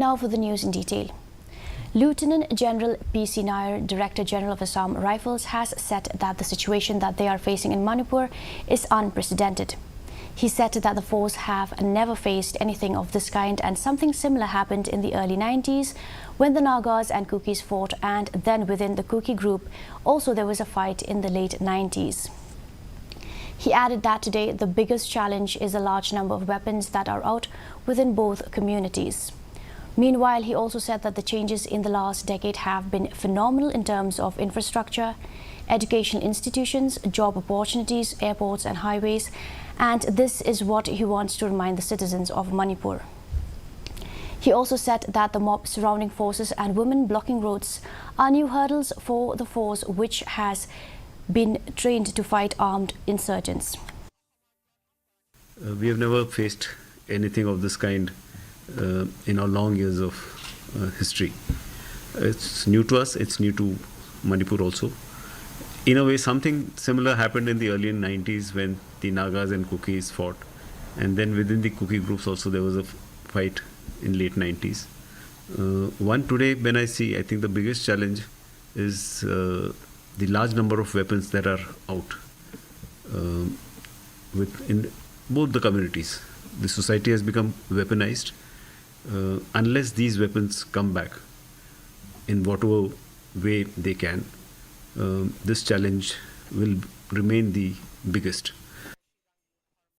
Now for the news in detail. Lieutenant General P.C. Nair, Director General of Assam Rifles, has said that the situation that they are facing in Manipur is unprecedented. He said that the force have never faced anything of this kind, and something similar happened in the early 90s when the Nagas and Kukis fought, and then within the Kuki group also there was a fight in the late 90s. He added that today the biggest challenge is a large number of weapons that are out within both communities. Meanwhile, he also said that the changes in the last decade have been phenomenal in terms of infrastructure, educational institutions, job opportunities, airports and highways, and this is what he wants to remind the citizens of Manipur. He also said that the mob surrounding forces and women blocking roads are new hurdles for the force, which has been trained to fight armed insurgents. We have never faced anything of this kind in our long years of history. It's new to us, it's new to Manipur also. In a way, something similar happened in the early 90s when the Nagas and Kukis fought. And then within the Kuki groups also there was a fight in late 90s. One today, when I see, I think the biggest challenge is the large number of weapons that are out in both the communities. The society has become weaponized. Unless these weapons come back in whatever way they can, this challenge will remain the biggest.